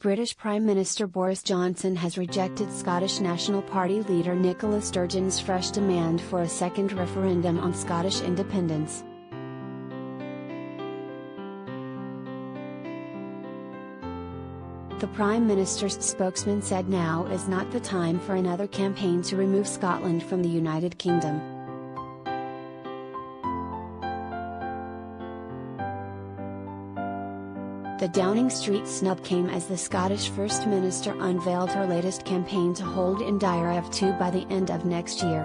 British Prime Minister Boris Johnson has rejected Scottish National Party leader Nicola Sturgeon's fresh demand for a second referendum on Scottish independence. The Prime Minister's spokesman said now is not the time for another campaign to remove Scotland from the United Kingdom. The Downing Street snub came as the Scottish First Minister unveiled her latest campaign to hold in Dire of 2 by the end of next year.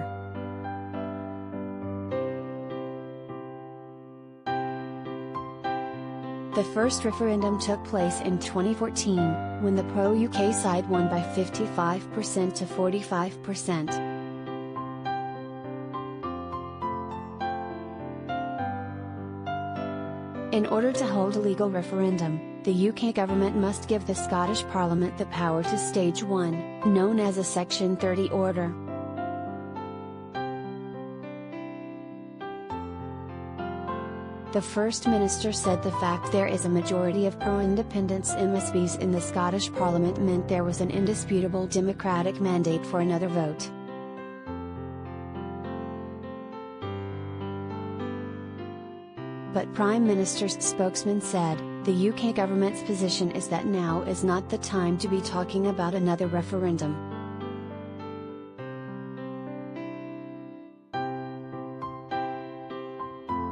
The first referendum took place in 2014, when the pro-UK side won by 55% to 45%. In order to hold a legal referendum, the UK government must give the Scottish Parliament the power to stage one, known as a Section 30 order. The First Minister said the fact there is a majority of pro-independence MSPs in the Scottish Parliament meant there was an indisputable democratic mandate for another vote. But Prime Minister's spokesman said, the UK government's position is that now is not the time to be talking about another referendum.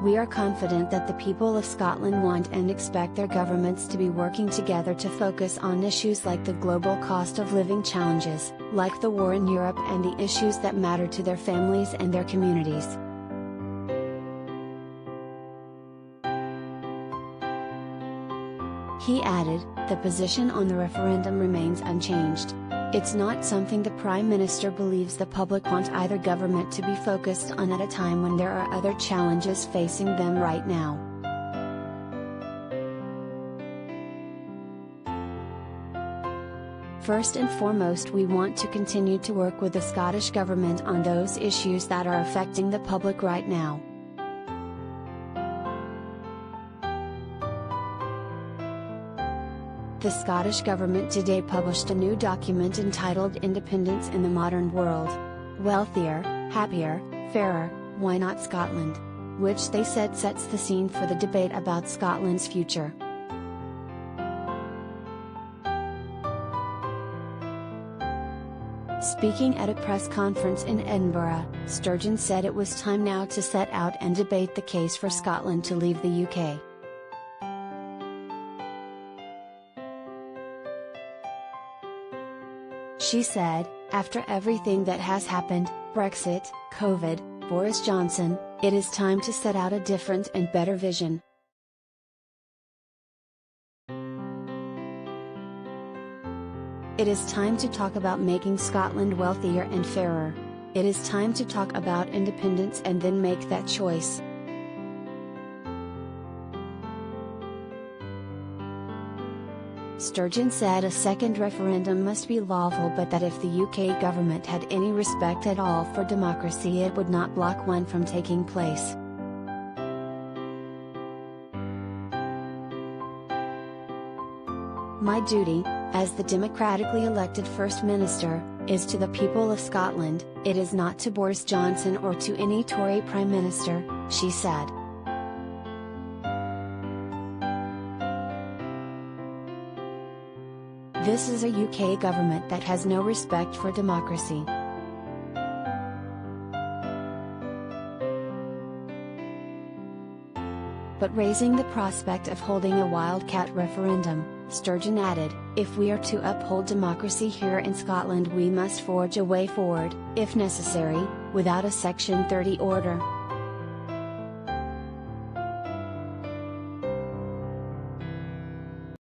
We are confident that the people of Scotland want and expect their governments to be working together to focus on issues like the global cost of living challenges, like the war in Europe, and the issues that matter to their families and their communities. He added, the position on the referendum remains unchanged. It's not something the Prime Minister believes the public want either government to be focused on at a time when there are other challenges facing them right now. First and foremost, we want to continue to work with the Scottish Government on those issues that are affecting the public right now. The Scottish Government today published a new document entitled Independence in the Modern World. Wealthier, Happier, Fairer, Why Not Scotland? Which they said sets the scene for the debate about Scotland's future. Speaking at a press conference in Edinburgh, Sturgeon said it was time now to set out and debate the case for Scotland to leave the UK. She said, after everything that has happened, Brexit, COVID, Boris Johnson, it is time to set out a different and better vision. It is time to talk about making Scotland wealthier and fairer. It is time to talk about independence and then make that choice. Sturgeon said a second referendum must be lawful, but that if the UK government had any respect at all for democracy, it would not block one from taking place. My duty, as the democratically elected First Minister, is to the people of Scotland, it is not to Boris Johnson or to any Tory Prime Minister, she said. This is a UK government that has no respect for democracy. But raising the prospect of holding a wildcat referendum, Sturgeon added, if we are to uphold democracy here in Scotland, we must forge a way forward, if necessary, without a Section 30 order.